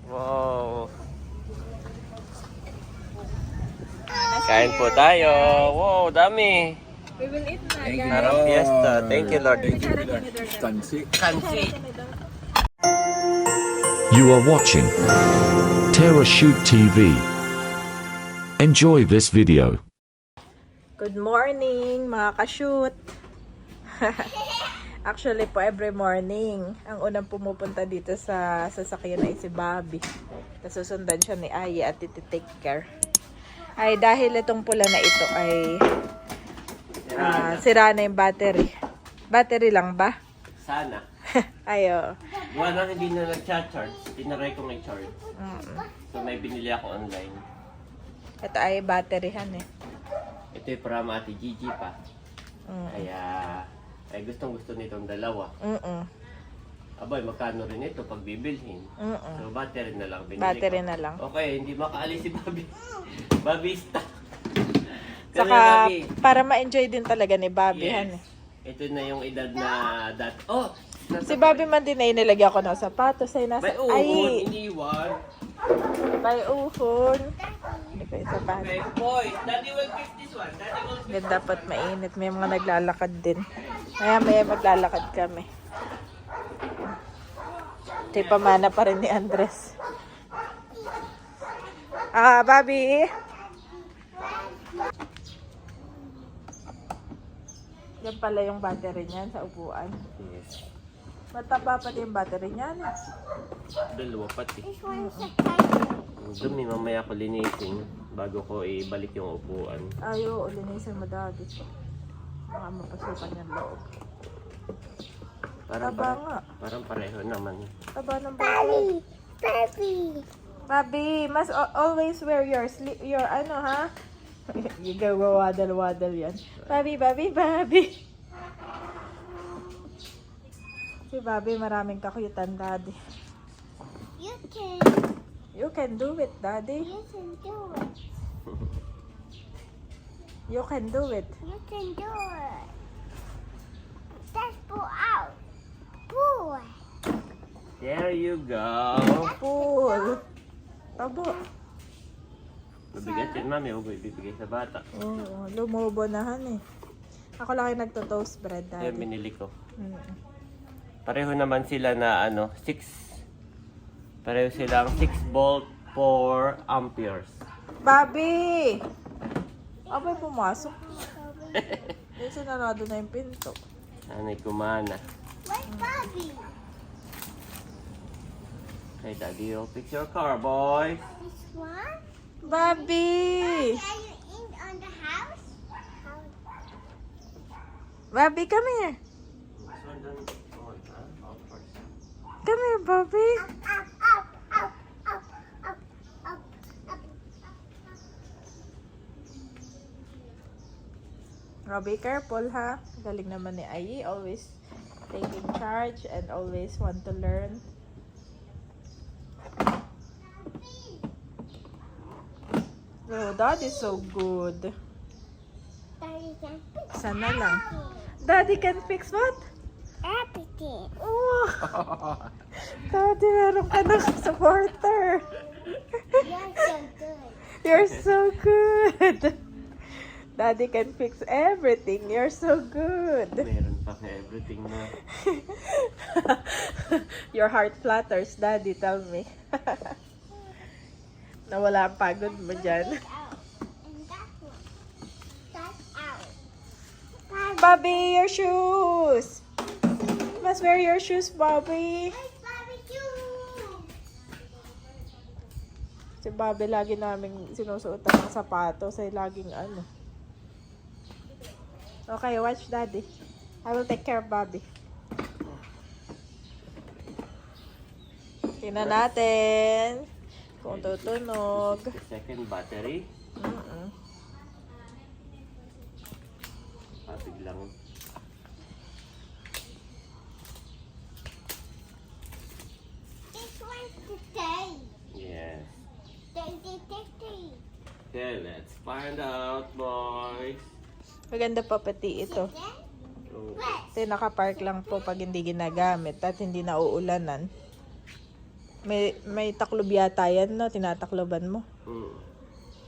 Wow. Kain po tayo. Wow, dami. We will eat na, Thank you, guys. Harap fiesta. Thank you, Lord. Thank you, Lord. Kansi. Kansi. You are watching Terra Shoot TV. Enjoy this video. Good morning, mga ka-shoot. Actually po, every morning, ang unang pumupunta dito sa sasakyan ay si Bobby. Nasusundan siya ni Aya at iti-take care. Ay, dahil itong pula na ito ay sira na yung battery. Battery lang ba? Sana. Ayo. Wala hindi na nag-charge. Tinaray ko may charge. So may binili ako online. Ito ay batteryhan eh. Ito yung para Ate Gigi pa. Kaya ay gustong-gusto nitong dalawa. Abay, magkano rin ito pag bibilhin? So battery na lang binili Battery ko. na lang. Okay, hindi makaalis si Bobby. Bobby stuck. Saka, Bobby. para ma-enjoy din talaga ni Bobby, Yes. han eh. Ito na yung edad na Oh! Si Bobby man din ay nilagyan ko ng sapatos ay nasa... May uhon, iniwan. May uhon. Hindi ko yung sapatos. Okay, boy. Daddy will fix this one. Daddy will fix Then dapat mainit. May mga naglalakad din. Kaya may maglalakad kami. Ito yung pamana pa rin ni Andres. Bobby! Yan pala yung battery niyan sa upuan. Yes. Mataba pa din yung battery niyan. Dalawa pati. Dumi, mamaya ko linisin bago ko ibalik yung upuan. Ayo, linisin mo dati. Baka mapasukan yung loob. Taba nga. Parang pareho naman. Taba ng battery. Bobby, must always wear your ano ha? You go waddle yan. Bobby. Si Bobby maraming kakuyutan, Daddy. You can do it, Daddy. You can do it. There you go. Pool. Tabo. Mabigat yun, mami. Huwag ko ibibigay sa bata. Oo, lumubo na han eh. Ako lang ay nagto-toast bread, Yan, Daddy. binili ko. Mm. Pareho naman sila na 6. Pareho silang 6 volt 4 amperes. Bobby! Abay, pumasok. May sinarado na yung pinto. Sana'y kumana. Okay, Daddy, you'll fix your car, boy. Bobby! Bobby, come here. Come here, Bobby. Oh, be careful, ha? Galing naman ni Ayi. Always taking charge and always want to learn. Oh, that is so good. Sana lang. Daddy can fix what? Oh, Daddy, meron ka ng supporter. You're so good. Daddy can fix everything. You're so good. Meron pa ka everything na. Your heart flutters, Daddy. Tell me. Nawala ang pagod mo dyan. Bobby, your shoes. Must wear your shoes, Bobby. Si Bobby lagi naming sinusuotan ng sapatos ay laging ano. Okay, watch Daddy. I will take care of Bobby. Tingnan natin kung tutunog. Second battery. Biglang. Yes. Okay, let's find out, boys. Maganda pa pati ito. Oh. Ito nakapark lang po pag hindi ginagamit at hindi nauulanan. May taklob yata yan, no? Tinatakloban mo.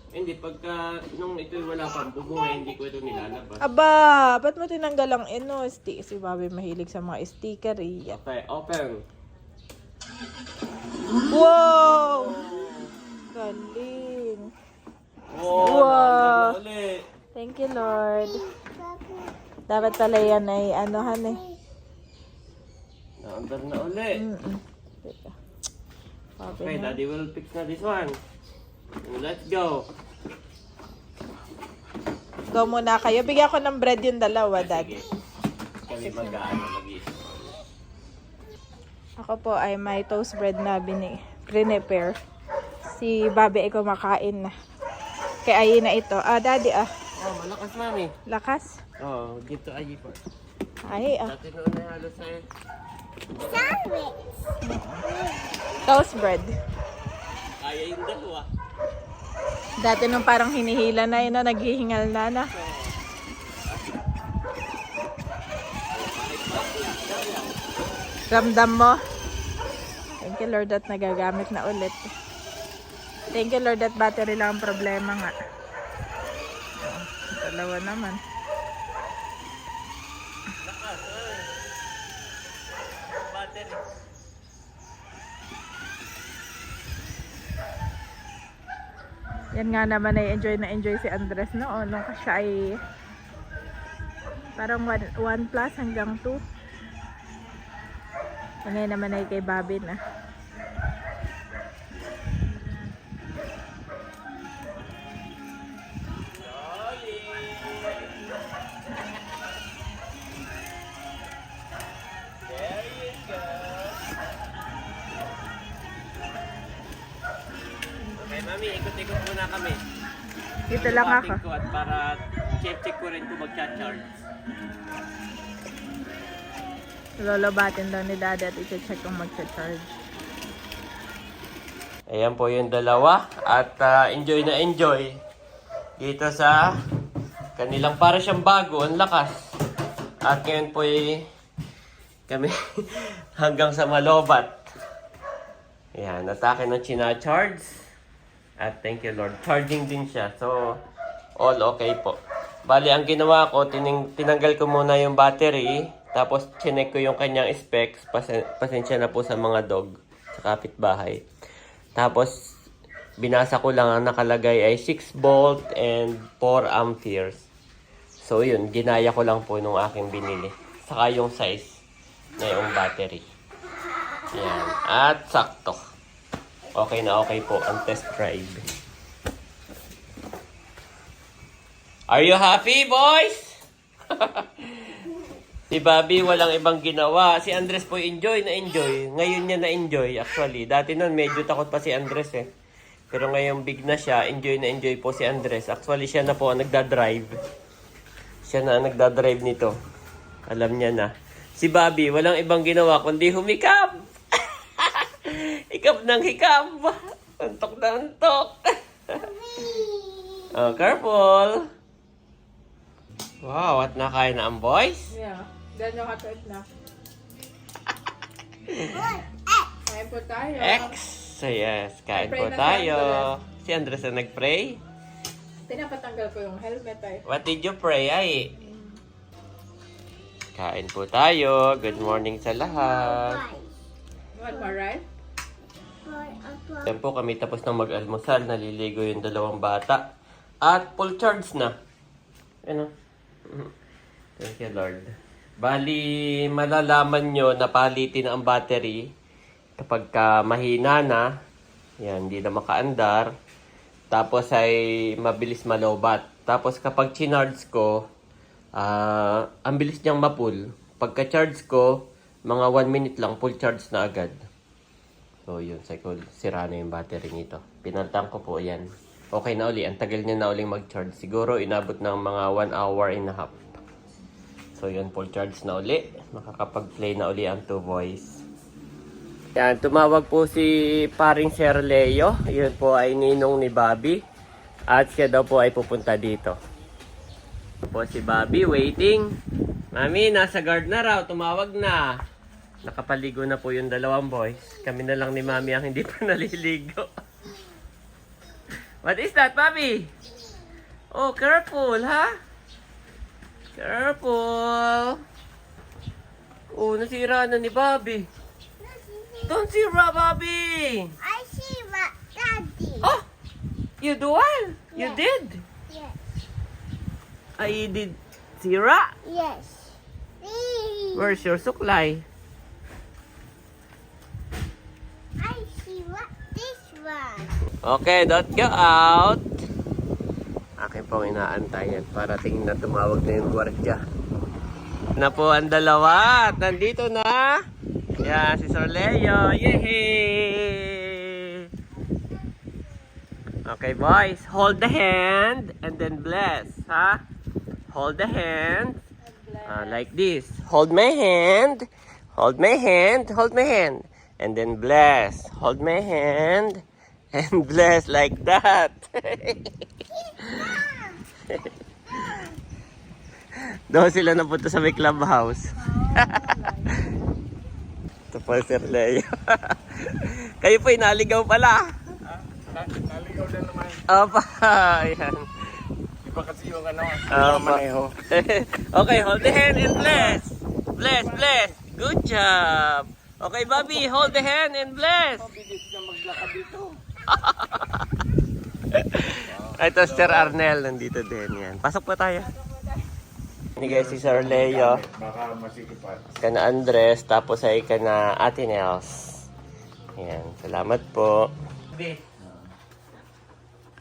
Hindi, pagka nung ito'y wala pang bubuhay, hindi ko ito nilalabas. Aba, ba't mo tinanggal ang si Bobby mahilig sa mga sticker eh. Okay, open. Wow! Galing. Wow! Wow. Ulit. Thank you, Lord. Dapat pala yan ay anohan eh. Naandar na ulit. Teka. Okay, Daddy will fix na this one. Let's go. Go muna kayo. Bigyan ko ng bread yung dalawa, Dad. Sige. Kami mag-iisip. Ako po ay may toast bread na prepare. Si Bobby ay kumakain na. Kaya ayin na ito. Daddy Oh, malakas, Mami. lakas. Oh, dito ayi po. Ay, Dati noon na halos sa'yo. toast bread. Kaya yung dalawa. Dati nung parang hinihila na yun, naghihingal na. Ramdam mo? Thank you, Lord, at nagagamit na ulit. Thank you, Lord, at battery lang ang problema nga. Dalawa naman. Battery. Yan nga naman ay enjoy si Andres noon nung siya ay parang 1 plus hanggang 2. Ngayon naman ay kay Bobby na. Okay, Mami, ikot-ikot muna kami. Dito lang ako. Ko at para check ko rin kung mag-charge. Lolobatin daw ni Daddy at i-check kung mag-charge. Ayan po yung dalawa at enjoy na enjoy dito sa kanilang para siyang bago, ang lakas. At ngayon po kami hanggang sa Malobat. Ayan, atake ng china-charge. At thank you Lord, charging din siya. So, all okay po. Bali, ang ginawa ko, tinanggal ko muna yung battery. Tapos, chinek ko yung kanyang specs. Pasensya na po sa mga dog sa kapitbahay. Tapos, binasa ko lang ang nakalagay ay 6 volt and 4 amperes. So, yun. Ginaya ko lang po nung aking binili. Saka yung size na yung battery. Yan. At sakto. Okay na okay po ang test drive. Are you happy, boys? Si Bobby walang ibang ginawa. Si Andres po enjoy na enjoy. Ngayon niya na enjoy actually. Dati nun medyo takot pa si Andres eh. Pero ngayon big na siya. Enjoy na enjoy po si Andres. Actually siya na po ang nagdadrive. Siya na ang nagdadrive nito. Alam niya na. Si Bobby walang ibang ginawa kundi humikap. Hikap ng hikap. Antok na antok. Oh, careful. Wow, at nakain na ang boys. Yeah. Ganyan ka-touch na. Kain po tayo. X. So yes, kain Nag-pray po na si tayo. Si Andres na nag-pray. Pinapatanggal ko yung helmet ay. What did you pray, ay? Kain po tayo. Good morning sa lahat. One more, right? Yan po kami tapos ng mag-almusal. Naliligo yung dalawang bata. At full charge na. Ano? Thank you, Lord. Bali, malalaman nyo na palitin ang battery kapag mahina na. Yan, hindi na makaandar. Tapos ay mabilis malobat. Tapos kapag chinarge ko, ang bilis niyang ma-full. Pagka-charge ko, mga 1 minute lang, full charge na agad. So yun, sira na yung battery nito. Pinaltan ko po yan. Okay na uli, ang tagal niya na uling mag-charge. Siguro inabot ng mga 1 hour and a half. So yun, full charge na uli. Makakapag-play na uli ang 2 boys. Yan, tumawag po si paring Sir Leo. Yun po ay ninong ni Bobby. At siya daw po ay pupunta dito. Po si Bobby waiting. Mami, nasa guard na raw. Tumawag na. Nakapaligo na po yung dalawang boys. Kami na lang ni Mami ang hindi pa naliligo. What is that, Bobby? Oh, careful, ha? Careful. Oh, nasira na ni Bobby. Don't sira, Bobby. I see what Daddy. Oh, you do well. You did. Yes. I did sira. Yes. Where's your suklay? I see what this one. Okay, don't go out. Akin pong inaantayan para tingin na tumawag na yung gwardiya. Na po ang dalawa at nandito na. Yan, si Sir Leo. Yehey! Okay, boys. Hold the hand and then bless. Ha? Hold the hand. Like this. Hold my hand. Hold my hand. Hold my hand. And then bless. Hold my hand. And bless like that. Doon sila napunta sa may clubhouse. Ito po Sir Leo. Kayo po inaligaw pala. Naligaw din naman. Opa, ayan. Iba kasi yung ano, Opa. maneho. Okay, hold the hand and bless. Bless, bless. Good job. Okay, Bobby, hold the hand and bless. Bilis na maglakad dito. Ito, Sir Arnel, nandito din yan. Pasok po tayo. Ini guys, si Sir Leo, Baka masikipan. kana Andres, tapos ay kana Ate Nels. Yan, salamat po.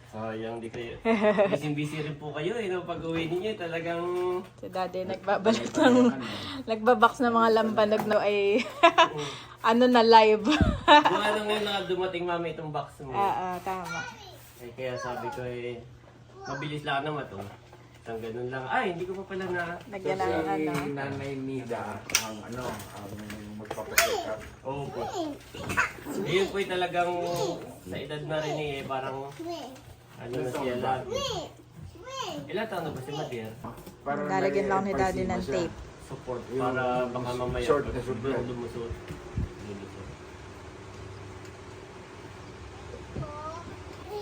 Sayang, di kayo. Busy rin po kayo, no? Pag uwi ninyo, talagang... Si Daddy nagbabalot ng nagbabox ng mga lampanog na ay ano na live. Kung ano ngayon na dumating mami itong box mo. Tama. Eh, kaya sabi ko eh, mabilis lang naman to. Isang ganun lang. Ay, hindi ko pa pala na... Lagyan ng ano. Nanay Nida ang magpapacheck up. Oo po. Ayun po talagang sa edad na rin eh, parang ano na siya lagi. Ilan taon na ba si Madir? Lalagyan lang ni Daddy ng tape. Support para baka mamaya Short na pag support. lumusot.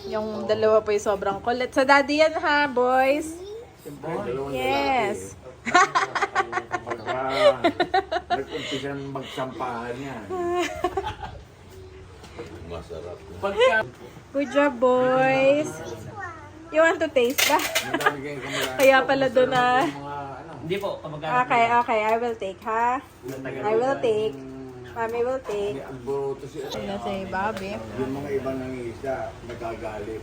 Yung dalawa po yung sobrang kulit. Sa Daddy yan ha, boys. Yes. Pagka nag-umpisa magsampahan yan. Pagka... Good job, boys. You want to taste ba? Nalagay ka mga Kaya pala doon na... Hindi po, kamag-anak. Okay. I will take, ha? I will take. Mommy will take. ang buruto siya. Sino si Bobby? Yung mga ibang nangisda, nagagalit.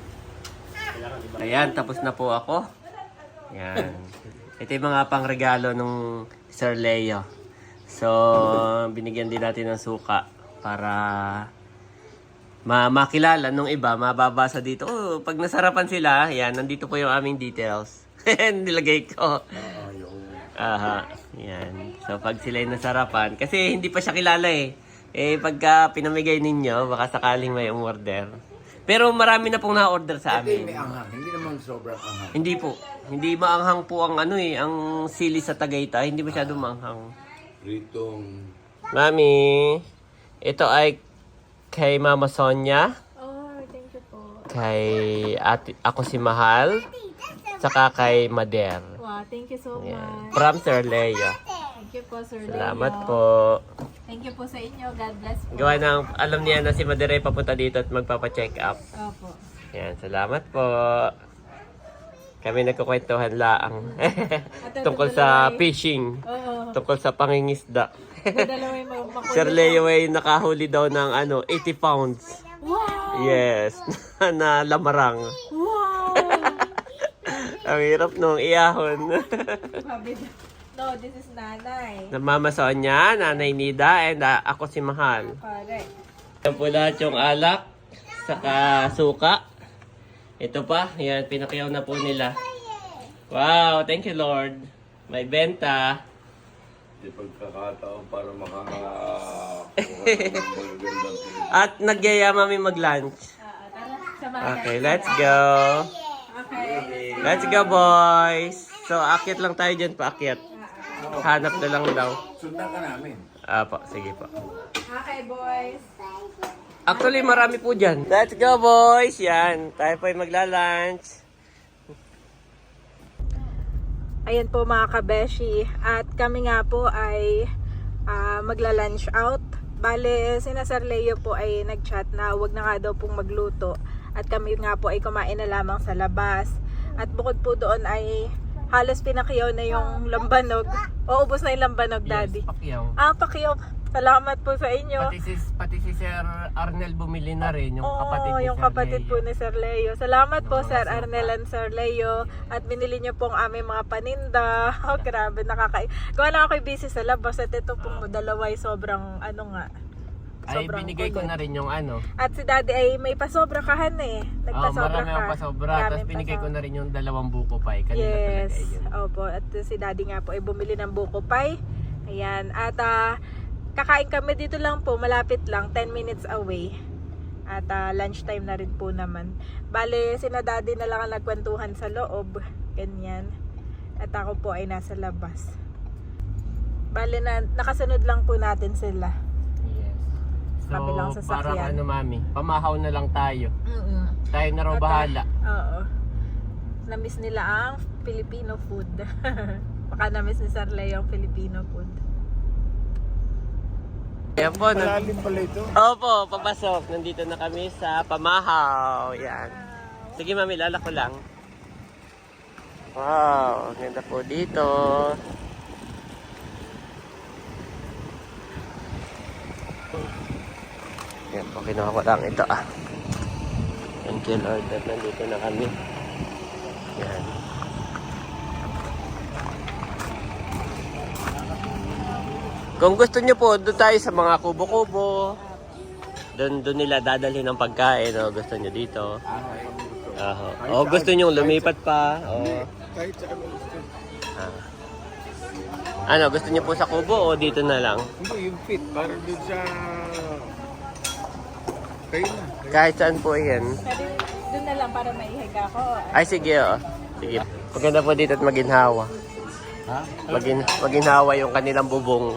Ayan, tapos na po ako. Yan. Ito yung mga pangregalo nung Sir Leo. So, binigyan din natin ng suka para makilala nung iba, mababasa dito. Oh, pag nasarapan sila, yan, nandito po yung aming details. Nilagay ko. Aha, yan. So, pag sila yung nasarapan, kasi hindi pa siya kilala eh. Eh, pagka pinamigay ninyo, baka sakaling may umorder. Pero marami na pong na-order sa Hindi amin. may anghang, hindi naman sobrang anghang. Hindi po. Hindi maanghang po ang ano eh, ang sili sa Tagaytay. Hindi masyado maanghang. Ritong Mami, ito ay kay Mama Sonia, Oh, thank you po. kay ako si Mahal, saka kay Mader. Wow, thank you so Yan. much. From Sir Leo. Thank you po, Sir Salamat Leo. po. Thank you po sa inyo. God bless po. Gawa ng, alam niya na si Mader ay papunta dito at magpapa-check up. Opo. Yan, salamat po. Kami nagkukwentuhan laang. Tungkol sa fishing. Oo. Tungkol sa pangingisda. Dalawa yung makulit. Sir Leo ay nakahuli daw ng 80 pounds. Wow! Yes, na lamarang. Wow! Ang hirap nung iahon. Sabi niya, no, this is nanay. Na Mama Sonia, Nanay Nida, and ako si Mahal. Correct. Yan po lahat yung alak, saka suka. Ito pa, yan, pinakyaw na po nila. Wow, thank you Lord. May benta. di pagkakataon para At nagyaya mami mag-lunch. Tara, samahan Okay, let's go. Okay. Let's go, boys. So, akit lang tayo dyan, paakyat. Hanap na lang daw. Sundan ka namin. Apo, sige po. Okay, boys. Actually, marami po dyan. Let's go, boys! Yan, tayo po ay magla-lunch. Ayan po mga kabeshi. At kami nga po ay magla-lunch out. Bale, sina Sir Leo po ay nag-chat na wag na nga daw pong magluto. At kami nga po ay kumain na lamang sa labas. At bukod po doon ay halos pinakiyaw na yung lambanog. O, ubos na yung lambanog, Daddy. Pacquiao. Pakiyaw. Salamat po sa inyo. Pati si Sir Arnel bumili na rin, yung kapatid ni yung Sir kapatid Leo. po ni Sir Leo. Salamat po Sir Arnel and Sir Leo. At binili niyo pong aming mga paninda. Oh, grabe, gawa na ako'y busy sa labas. At ito pong dalawa ay sobrang Ay, binigay ko kulit. na rin yung At si Daddy ay may pasobra kahan eh. Nagpasobra marami ka. ang pasobra. Tapos Maraming binigay ko pasobra. na rin yung 2 buko pie. Kanina Yes. talaga yun. Opo. At si Daddy nga po ay bumili ng buko pie. Ayan. At kakain kami dito lang po. Malapit lang. 10 minutes away. At lunchtime na rin po naman. Bale, sina Daddy na lang ang nagkwentuhan sa loob. Ganyan. At ako po ay nasa labas. Bale, nakasunod lang po natin sila. Yes. So, Kabilang sasakyan. parang mami, pamahaw na lang tayo. Mm-mm. Tayo na raw bahala. Oo. Na-miss nila ang Filipino food. Baka na-miss ni Sir Leo ang Filipino food. Ayan po. Malalim pala ito. Opo, papasok. Nandito na kami sa pamahaw. Yan. Sige mami, lalako lang. Wow, ganda po dito. Yan po, kinuha ko lang ito Thank you Lord at nandito na kami. Yan. Kung gusto nyo po, doon tayo sa mga kubo-kubo. Doon nila dadalhin ng pagkain. O, gusto nyo dito. O, gusto nyo lumipat pa. O, Kahit saan mo gusto. ano, gusto nyo po sa kubo o dito na lang? Hindi, yung fit. Para dun sa... Kayo na. Kahit saan po yan. Pwede doon na lang para maihiga ko. Ay, sige o. Sige. Maganda po dito at maginhawa. Ha? Maginhawa yung kanilang bubong.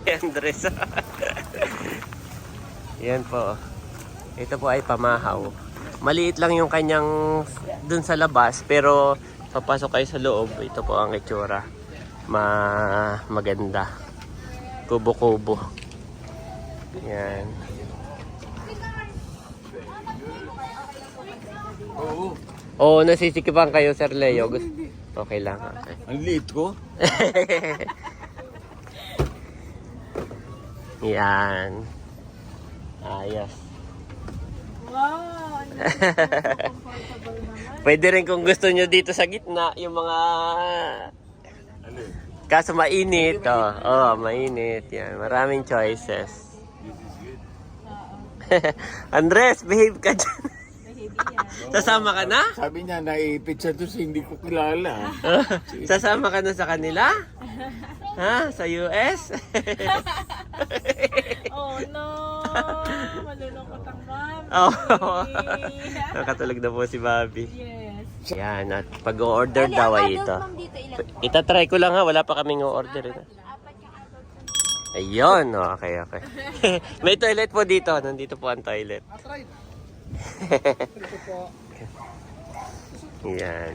Andres. Yan po. Ito po ay pamahaw. Maliit lang yung kanyang dun sa labas, pero papasok kayo sa loob. Ito po ang itsura. Maganda. Kubo-kubo. Yan. Oo. Oo, nasisikipan kayo, Sir Leo. Okay lang. Okay. Ang liit ko. Yan. Ayos. Wow! Comfortable naman. Pwede rin kung gusto nyo dito sa gitna, yung mga... Ano yun? Kaso mainit. Mainit. Yan. Maraming choices. Andres, behave ka dyan. Sasama ka na? Sabi niya, naipit siya to hindi ko kilala. Sasama ka na sa kanila? Ha? Sa US? Oh no! Malulungkot ang mami. Nakatulog na po si Bobby. Yes. Yan, at pag-order daw ay ito. Itatry ko lang ha, wala pa kaming order. Ayun, okay. May toilet po dito, nandito po ang toilet. Yan.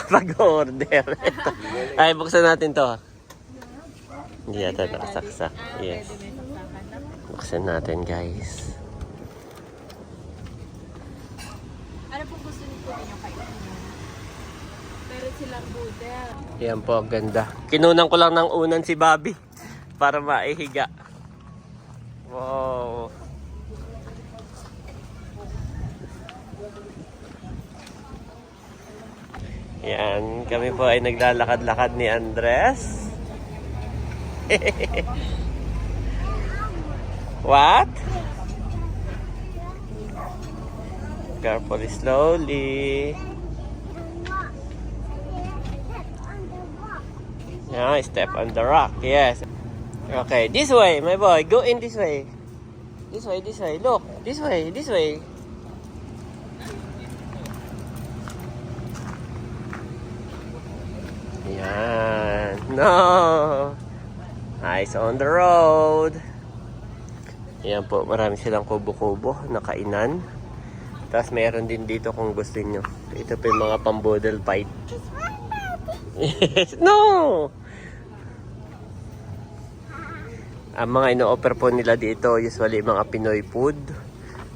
Pag-order. Ay, buksan natin to. Hindi yata nakasaksak. Yes. Buksan natin, guys. Ano pong gusto niyo po ninyo kainin? Meron silang budel. Yan po, ang ganda. Kinunan ko lang ng unan si Bobby para maihiga. Wow. Yan, kami po ay naglalakad-lakad ni Andres. What? Carefully, slowly. Yeah, step on the rock. Yes. Okay, this way, my boy. Go in this way. This way, this way. Look, this way, this way. Yan. No! Eyes on the road. Yan po, marami silang kubo-kubo na kainan. Tapos meron din dito kung gusto nyo. Ito po yung mga pambodel fight. Yes. No! Ang mga ino-offer po nila dito, usually mga Pinoy food.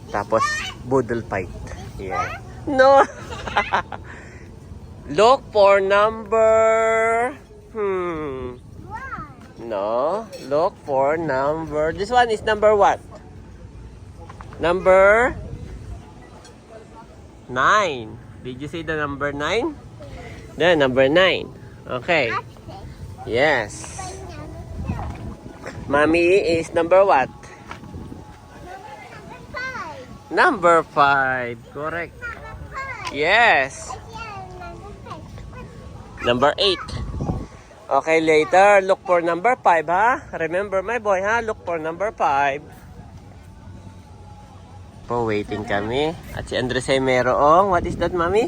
Tapos, boodle fight. Yeah. No! Look for number... No. Look for number... This one is number what? Number... 9. Did you say the number 9? The number 9. Okay. Yes. Mommy is number what? Number 5. Correct. Yes. Number 8. Okay, later, look for number 5, ha? Remember, my boy, ha? Look for number 5. Po, waiting kami. At si Andres ay merong, what is that, mami?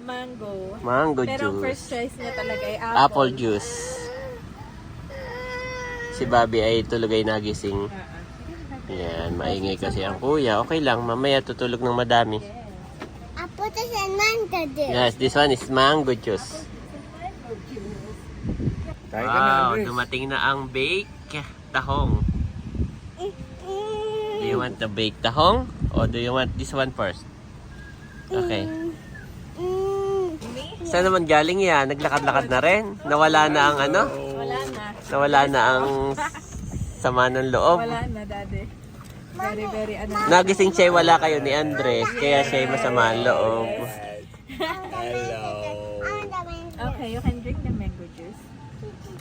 Mango. Mango Pero ang juice. first choice niya talaga ay Apple juice. Si Bobby ay tulog ay nagising. Yan, maingay kasi ang kuya. Okay lang, mamaya tutulog ng madami. I put it in mango juice. Yes, this one is mango juice. Kain ka na, Wow, Andres. dumating na ang bake tahong. Do you want the baked tahong? Or do you want this one first? Okay. Saan naman galing yan? Naglakad-lakad na rin? Nawala na ang ano? Wala na. Nawala na ang sama ng loob. Wala na, daddy. Very, very ano. Nagising siya, wala kayo ni Andres. Kaya siya masama ang loob. Hello. Okay, you can drink the mango juice.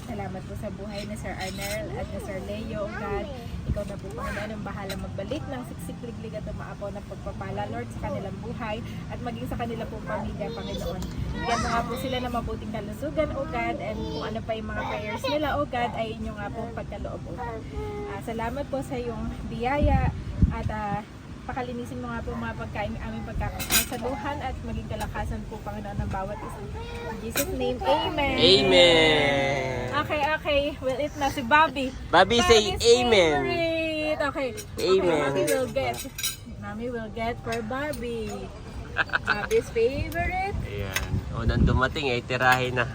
Salamat po sa buhay ni Sir Arnel at ni Sir Leo. God, ikaw na po Panginoon ang bahala magbalik ng siksik-liglig at umaapaw ng pagpapala, Lord, sa kanilang buhay at maging sa kanila pong pamilya, Panginoon. Bigyan mo nga po sila ng mabuting kalusugan, O God, and kung ano pa yung mga prayers nila, O God, ay inyo nga pong pagkaloob, O God. Salamat po sa iyong biyaya at pakalinisin mo nga po mga pagkain ng aming pagkakasaluhan at maging kalakasan po, Panginoon, ng bawat isa. In Jesus' name, Amen. Amen. Okay. We'll eat na si Bobby. Bobby say Bobby's amen. favorite. Okay. Amen. Okay, Mommy will get for Bobby. Bobby's favorite. Ayan. Unang dumating ay tirahin na.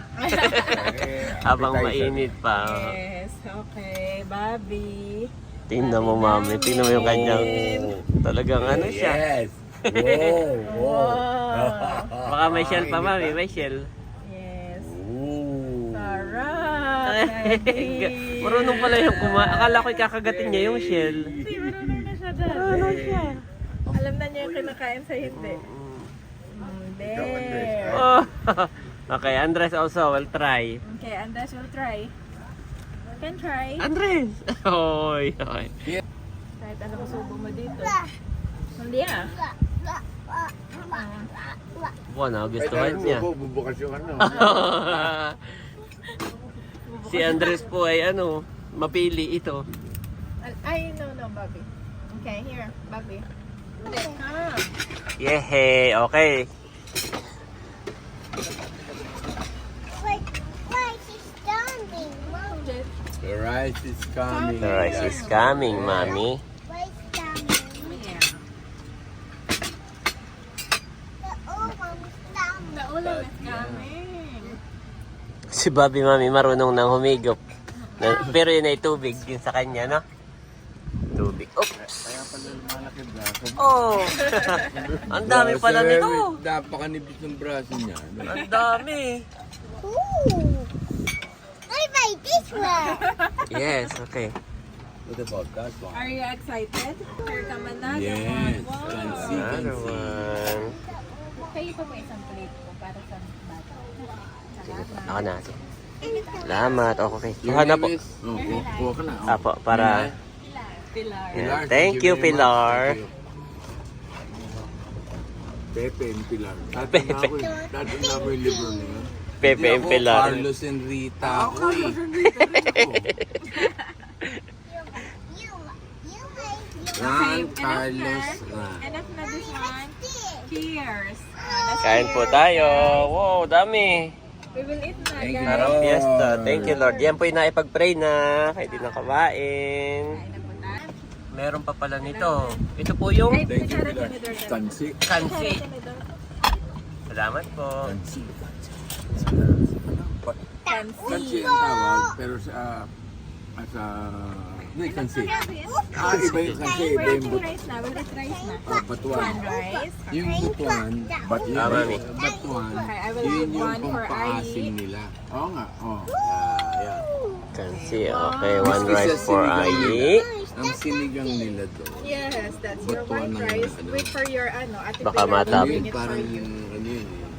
Habang mainit pa. Yes. Okay, Bobby. Tingnan mo, mami. Tingnan mo yung kanyang talagang ano siya. Yes. Wow. Wow. Baka may shell pa, mami. May shell. Yes. Ooh. Sarap. Daddy. Marunong pala yung Akala ko ikakagatin niya yung shell. Hindi, marunong na siya, Daddy. Alam na niya yung kinakain sa hindi. There. Oh. Okay, Andres also will try. Okay, Andres will try. Can try. Andres! Oy, oy. Kahit anong subo mo dito. Hindi Buwan na, gustuhan niya. Bubukas yung ano. Si Andres po ay ano, mapili ito. Ay, no, Bobby. Okay, here, Bobby. Ah. Yehey, okay. Wait, she's standing, Mom. The rice is coming. The rice is coming, mami. Wait, standing. Yeah. The old one is standing. The ulam is coming. Si Bobby, mami, marunong nang humigop. Pero yun ay tubig, yun sa kanya, no? Tubig. Oops! Kaya pala lumalaki braso. Oh! Ang dami pala nito! Napakanipis ng braso niya. Ang dami! Ooh. I like this one. Yes, okay. What about that one? Are you excited? Here come another Yes. one. Can Wow. see, Another one. Kayo pa po isang plate ko para sa bata. Salamat. Ako na. Salamat. Okay. Kuha na po. Oo, kuha ka na. Apo, para... Pilar. Yeah. Thank you, very much. Pilar. Thank you. Pepe and Pilar. Pepe. Dati na ako yung libro niya. Pepe and Hindi ako, Pilar. Carlos and Rita. Ako eh. Ran, Carlos, Ran. Enough na this one. Cheers. Kain po tayo. Wow, dami. We will eat na, Thank you, guys. Harap fiesta. Thank you, Lord. Yan po yung naipag-pray na. Kayo din ang kabain. Kain na po tayo. Meron pa pala nito. Ito po yung Ay, Thank you, kutsara, Pilar. tinidor. Tansi. kansi. Salamat po. Tansi. Kansi. Tansi ang tawag, pero sa hindi, kansi. Iba yung kansi, iba yung Rice na, with rice na. batuan. One rice. Yung butuan, Mami. batuan, Okay, I will yun give yung one for pampaasim nila. Oo nga, Yan. Kansi, okay. One rice for Ayi. Ang sinigang nila doon. Yes, that's your Batuan white ng rice. ano. Wait for your Ate Baka Pilar. matap. Bring it for Parang you. yung ano yun eh.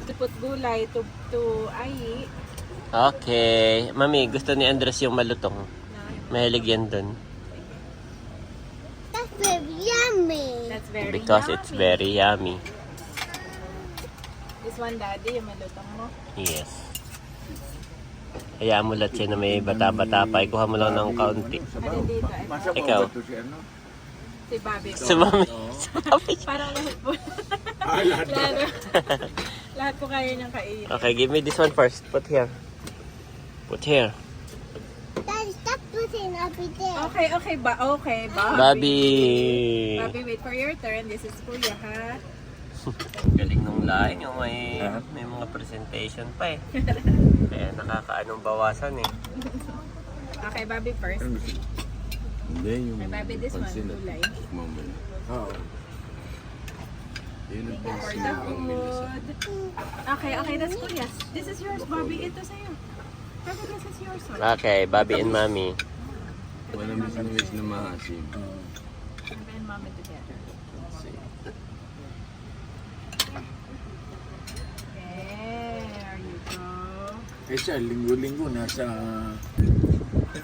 To put gulay to Ayi. Okay. Mami, gusto ni Andres yung malutong. Mahilig yan dun. That's very yummy. That's very Because yummy. it's very yummy. This one, Daddy, yung malutong mo. Yes. Hayaan mo lahat siya na may bata-bata pa. Ikuha mo lang ng kaunti. Ano dito? Ay, Ikaw. si Bobby. Si Mami. Parang lahat po. lahat. Lahat po kaya niyang kainin. Okay, give me this one first. Put here. Put here. Daddy, stop putting up there. Okay, okay, okay, Bobby. Bobby. Bobby, wait for your turn. This is Kuya, ha? Galing nung laing yung may mga presentation pa eh. Kaya nakakaanong bawasan eh. Okay, Bobby first. Hindi, yung May Bobby, this one, pansin na- gulay. Mamaya. Oo. Yun ang For the pansin nila sa... food. Okay, okay, that's Kuya. This is yours, Bobby. Ito sa'yo. Bobby, this is yours. Oh. Okay, Bobby and Mami. Manamis na maasim. Bobby and Mommy together. There you go. Kasi linggo-linggo nasa...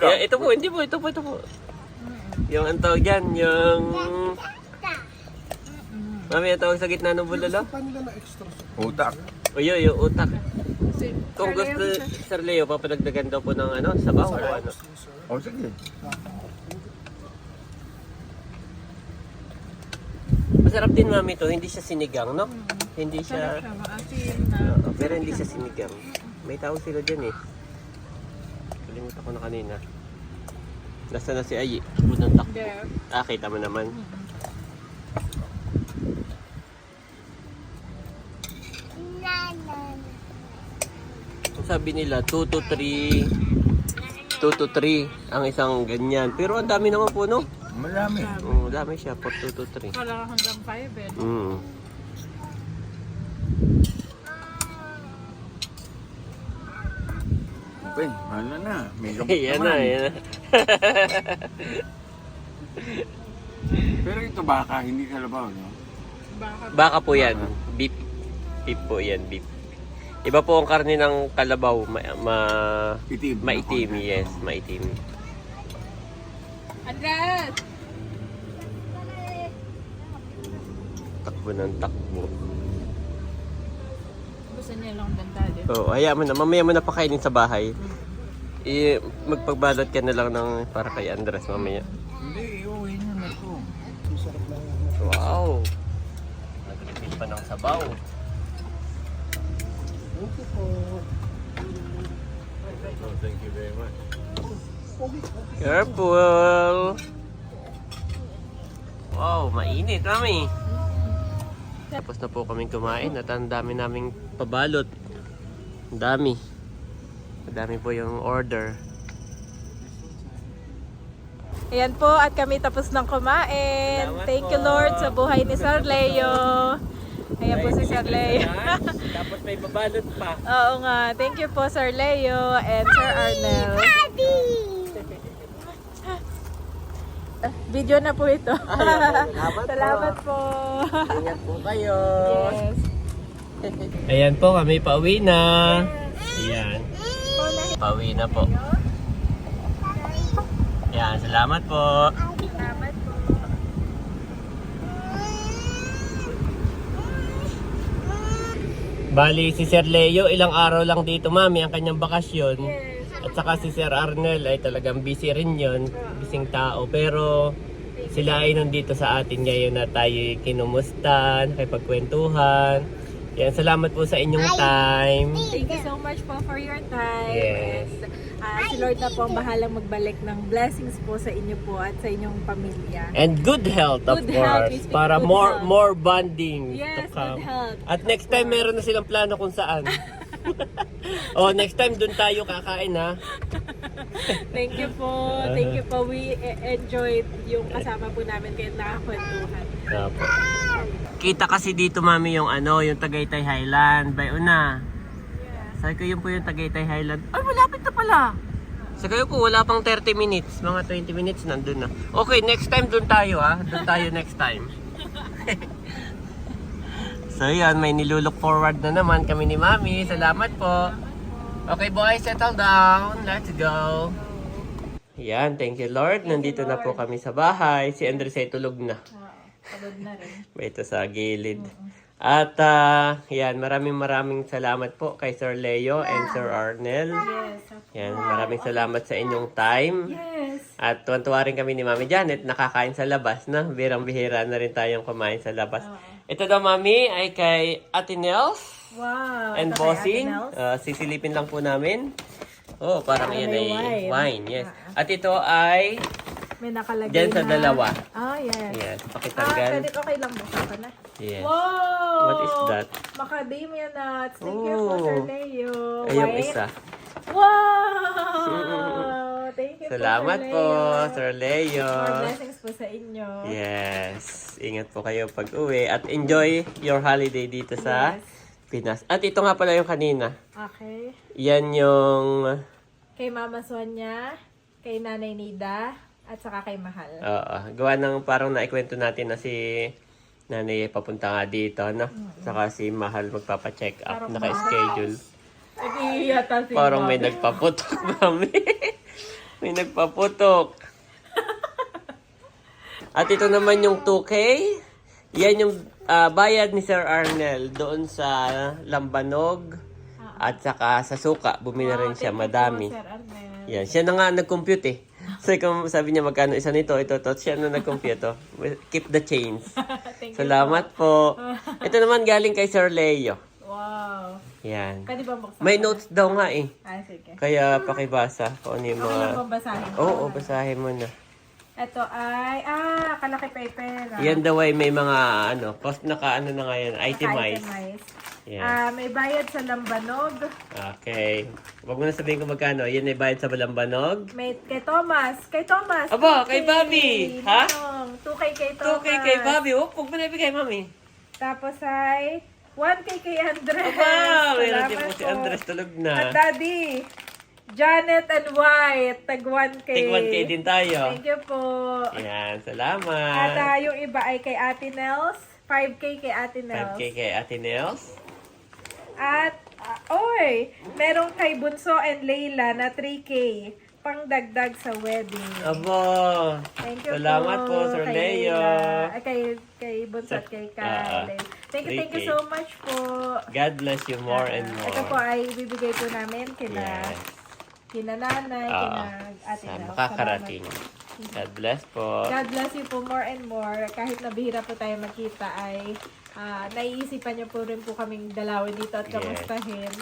Ito po, hindi po, ito po. Yung ang tawag dyan, yung... Mami, ang tawag sa gitna ng bulalo? Utak. O yun, yung utak. Si- Kung Sir gusto, Leo, sir. Sir Leo, papadagdagan daw po ng ano, sabaw o ano. O sige. Masarap din, Mami, to. Hindi siya sinigang, no? Hindi Sarap siya... siya, maasim na. Pero hindi siya sinigang. May tawag sila dyan eh. Kalimutan ko na kanina. Nasa na si Ayi? Bunang takbo. There. Ah, kita mo naman. Ang sabi nila, 2 to 3 ang isang ganyan. Pero ang dami naman po, no? Marami. Dami siya, 4 to 3. Wala ka hanggang 5 eh. Mm. Okay, ano na. May gamot Yan na, naman. yan na. Pero ito baka, hindi kalabaw, no? Baka Baka po yan. Beef. Beef po yan, beef. Iba po ang karne ng kalabaw. Itim. Maitim, yes. Maitim. Andres! Takbo ng takbo. Gusto niya lang din, Daddy. Oo, hayaan mo na. Mamaya mo na pakainin sa bahay. Magpagbalot ka na lang ng para kay Andres mamaya. Hindi, iuwi nyo na ito. Wow! Nag-refill pa ng sabaw. Oh, thank you very much. Careful! Wow, mainit, Mami. Tapos na po kaming kumain at ang dami naming pabalot. Ang dami. Ang dami po yung order. Ayan po, at kami tapos ng kumain. Salamat Thank po. you, Lord, sa buhay ni Sir Leo. Ayan po si Sir Leo. Tapos may pabalot pa. Oo nga. Thank you po, Sir Leo and Sir Arnel. Daddy! Video na po ito. Salamat po. Ingat po kayo. Yes. Ayan po, kami pauwi na. Ayan. Pauwi na po. Ayan, salamat po. Salamat po. Bali, si Sir Leo, ilang araw lang dito, Mami, ang kanyang bakasyon. At saka si Sir Arnel ay talagang busy rin yun. Bising tao. Pero sila ay nandito sa atin ngayon na tayo kinumusta, nakipagkwentuhan. Yan, salamat po sa inyong time. Thank you so much po for your time. Yes. And, si Lord na po ang bahalang magbalik ng blessings po sa inyo po at sa inyong pamilya. And good health, of Good health, course. we speak Para good more health. more bonding to Yes, come. good health. At next time, meron na silang plano kung saan. Oh, next time dun tayo kakain, ha? Thank you po. Thank you po. We enjoyed yung kasama po namin kayo nakakwentuhan. Opo. Kita kasi dito, mami, yung yung Tagaytay Highland. Bay una. Sabi ko, yun po yung Tagaytay Highland. Ay, malapit na pala. Sabi ko, wala pang 30 minutes. Mga 20 minutes, nandun na. Okay, next time dun tayo, ha? Dun tayo next time. So, yan. May nilulook forward na naman kami ni mami. Salamat po. Okay, boys, settle down. Let's go. Yan, thank you, Lord. Nandito na po kami sa bahay. Si Andres ay tulog na. Pagod na rin. Ito sa gilid. At yan, maraming salamat po kay Sir Leo and Sir Arnel. Yes. Yan, maraming salamat sa inyong time. Yes. At tuwan-tuwa rin kami ni Mami Janet, nakakain sa labas na. Birang-bihira na rin tayong kumain sa labas. Ito daw, Mami, ay kay Ate Nels Wow. and ito kay Bossing. Ate Nels. Sisilipin lang po namin. Oh, parang yan may ay wine. wine. Yes. At ito ay May nakalagay dyan sa na. dalawa. Oh, yes. Yes, pakitanggal. Pwede okay lang buksan ka na. Yes. Wow! What is that? Macadamia nuts. Thank you po, Oh. Sir Leo. Ay, yung Wine. isa. Wow! Thank you Salamat po, po, Sir Sir Leo. Leo. More blessings po sa inyo. Yes. Ingat po kayo pag uwi. At enjoy your holiday dito sa Yes. Pinas. At ito nga pala yung kanina. Okay. Yan yung... Kay Mama Sonia, kay Nanay Nida, at saka kay Mahal. gawa ng parang naikwento natin na si Nanay papunta nga dito, no? Saka si Mahal magpapacheck up. Parang Naka-schedule. Nag-iiyata si Parang may Mami. nagpaputok, mami. May nagpaputok. At ito naman yung 2K. Yan yung bayad ni Sir Arnel doon sa Lambanog at saka sa suka. Bumili rin siya, Thank you madami. po, Sir Arnel. Yan, siya na nga nag-compute eh. So, sabi niya magkano isa nito, ito, siya na nag-compute. Oh. Keep the change. Thank you Salamat po. Ito naman galing kay Sir Leo. Wow. Yan. Pwede ba buksan? May ko na? notes daw nga eh. Sige. Kaya pakibasa kung ano yung Okay mga... lang bang basahin ko? Oo, basahin mo na. Ito ay, kalaki paper. Yan daw ay may mga cost na na nga yan, itemize. Itemize. Yes. May bayad sa Lambanog. Okay. Huwag mo na sabihin kung magkano. Yan ay bayad sa Balambanog. May kay Thomas. Kay Thomas. Aba, 2K. kay Bobby. Ha? Ninong. 2K kay Thomas. 2K kay Bobby. Huwag mo na ibigay, mami. Tapos ay 1K kay Andres. Aba, meron din Salamat po si po. Andres tulog At na. Daddy, Janet and White, tag 1K. Take 1K din tayo. Thank you po. Yan, At salamat. yung iba ay kay Ate Nels. 5K kay Ate Nels. 5K kay Ate Nels. At, merong kay Bunso and Layla na 3K pang dagdag sa wedding. Abo. Thank you Salamat po, Sir kay Leo. Layla. Kay Bunso at kay Kyle. Thank you 3K. so much po. God bless you more and more. Ito po ay bibigay po namin kina Yes. kina nanay, kina ate Sa Nels. makakarating. God bless po. God bless you po more and more. Kahit nabihira po tayo makita ay naiisipan niyo po rin po kaming dalawin dito at Yes. kamustahin.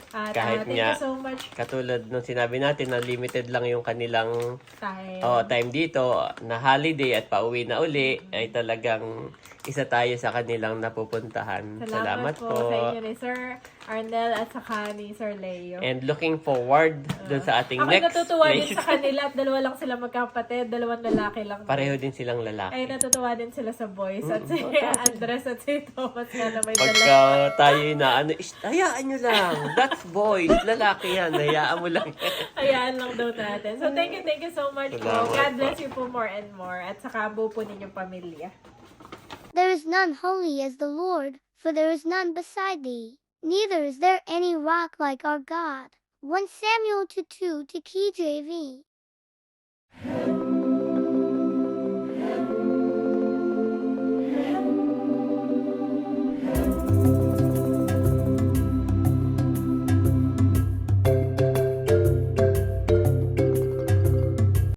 At Kahit thank nga, you so much Katulad nung sinabi natin na limited lang yung kanilang time. time dito na holiday at pauwi na uli ay talagang isa tayo sa kanilang napupuntahan. Salamat po sa inyo ni Sir Arnel at saka ni Sir Leo. And looking forward dun sa ating Ako next natutuwa din place. sa kanila at dalawa lang sila magkapatid, dalawang lalaki lang. Pareho din silang lalaki. Ay, natutuwa din sila sa boys at si Andres at si Thomas nga na may Pagka dala. tayo na hayaan nyo lang. That's boys. Lalaki yan. Hayaan mo lang. Hayaan lang daw natin. So, thank you so much po. Salamat God po. bless you po more and more. At saka buo po ninyong pamilya. There is none holy as the Lord, for there is none beside thee. Neither is there any rock like our God. 1 Samuel 2:2 to KJV.